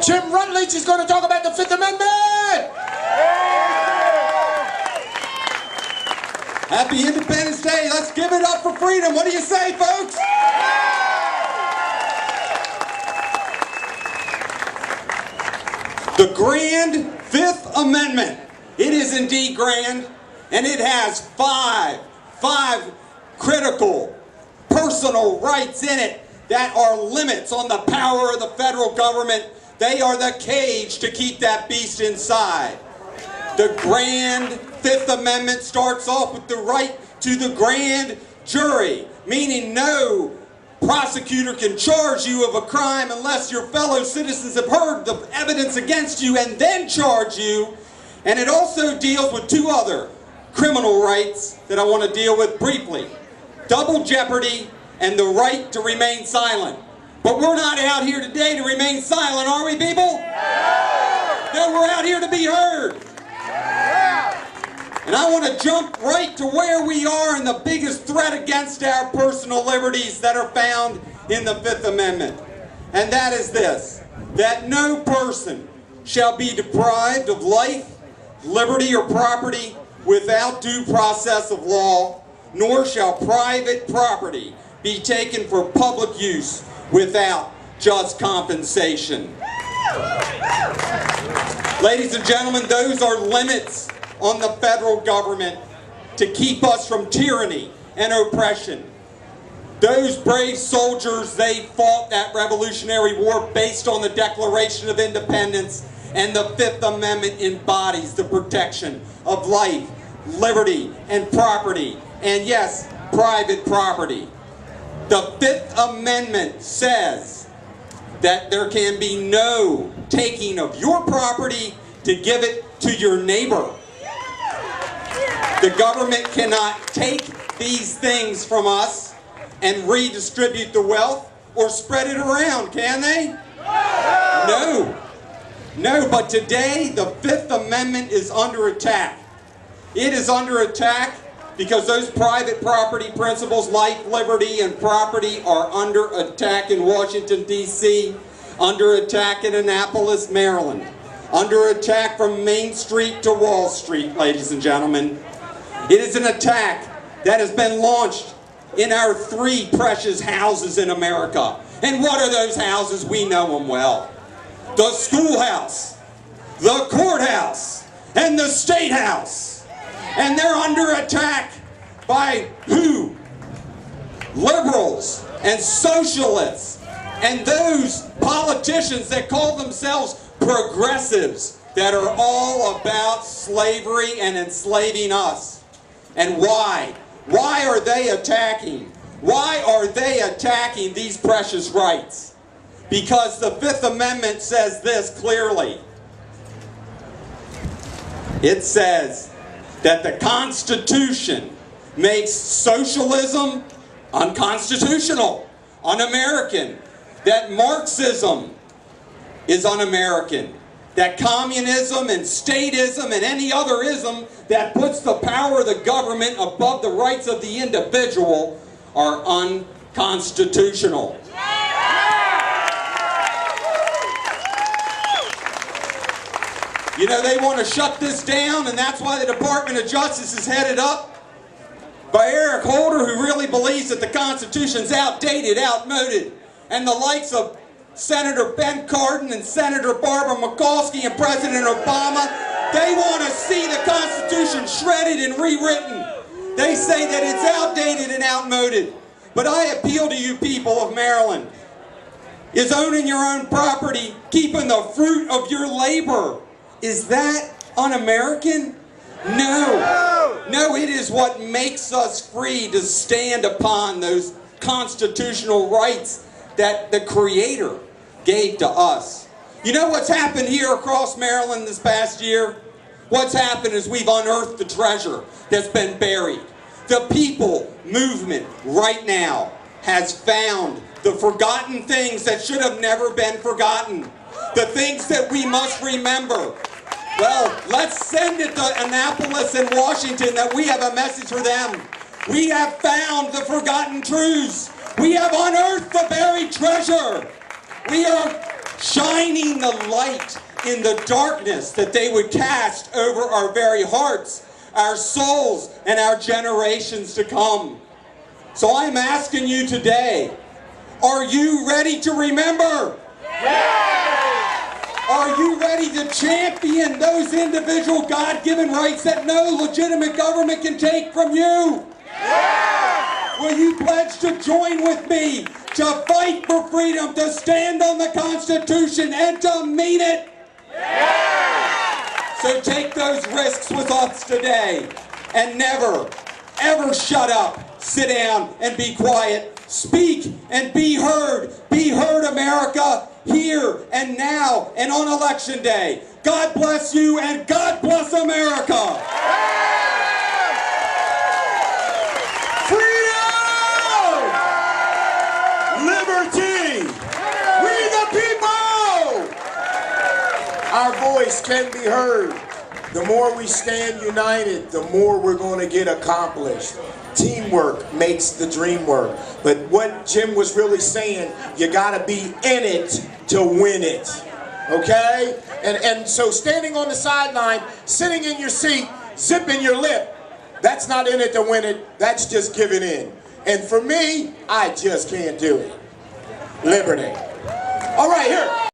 Jim Rutledge is going to talk about the Fifth Amendment! Happy Independence Day. Let's give it up for freedom. What do you say, folks? The grand Fifth Amendment. It is indeed grand, and it has five critical personal rights in it that are limits on the power of the federal government. They are the cage to keep that beast inside. The grand Fifth Amendment starts off with the right to the grand jury, meaning no prosecutor can charge you of a crime unless your fellow citizens have heard the evidence against you and then charge you. And it also deals with two other criminal rights that I want to deal with briefly. Double jeopardy and the right to remain silent. But we're not out here today to remain silent, are we, people? No, we're out here to be heard. And I want to jump right to where we are and the biggest threat against our personal liberties that are found in the Fifth Amendment. And that is this, that no person shall be deprived of life, liberty, or property without due process of law, nor shall private property be taken for public use without just compensation. Ladies and gentlemen, those are limits on the federal government to keep us from tyranny and oppression. Those brave soldiers, they fought that Revolutionary War based on the Declaration of Independence, and the Fifth Amendment embodies the protection of life, liberty, and property, and yes, private property. The Fifth Amendment says that there can be no taking of your property to give it to your neighbor. The government cannot take these things from us and redistribute the wealth or spread it around, can they? No. No, but today the Fifth Amendment is under attack. It is under attack because those private property principles, life, liberty, and property, are under attack in Washington, D.C., under attack in Annapolis, Maryland, under attack from Main Street to Wall Street, ladies and gentlemen. It is an attack that has been launched in our three precious houses in America. And what are those houses? We know them well. The schoolhouse, the courthouse, and the state house. And they're under attack by who? Liberals and socialists and those politicians that call themselves progressives that are all about slavery and enslaving us. And why? Why are they attacking? Why are they attacking these precious rights? Because the Fifth Amendment says this clearly. It says that the Constitution makes socialism unconstitutional, un-American, that Marxism is un-American, that communism and statism and any other ism that puts the power of the government above the rights of the individual are unconstitutional. You know, they want to shut this down, and that's why the Department of Justice is headed up by Eric Holder, who really believes that the Constitution's outdated, outmoded, and the likes of Senator Ben Cardin and Senator Barbara Mikulski and President Obama, they want to see the Constitution shredded and rewritten. They say that it's outdated and outmoded. But I appeal to you people of Maryland. Is owning your own property, keeping the fruit of your labor, is that un-American? No. No, it is what makes us free to stand upon those constitutional rights that the Creator gave to us. You know what's happened here across Maryland this past year? What's happened is we've unearthed the treasure that's been buried. The people movement right now has found the forgotten things that should have never been forgotten. The things that we must remember. Well, let's send it to Annapolis and Washington that we have a message for them. We have found the forgotten truths. We have unearthed the buried treasure. We are shining the light in the darkness that they would cast over our very hearts, our souls, and our generations to come. So I'm asking you today, are you ready to remember? Are you ready to champion those individual God-given rights that no legitimate government can take from you? Will you pledge to join with me to fight for freedom, to stand on the Constitution, and to mean it? So take those risks with us today, and never, ever shut up, sit down, and be quiet. Speak and be heard. Be heard, America, here and now and on Election Day. God bless you, and God bless America. Freedom! Liberty! We the people! Our voice can be heard. The more we stand united, the more we're going to get accomplished. Teamwork makes the dream work. But what Jim was really saying, you got to be in it to win it. Okay? And so standing on the sideline, sitting in your seat, zipping your lip, that's not in it to win it. That's just giving in. And for me, I just can't do it. Liberty. All right, here.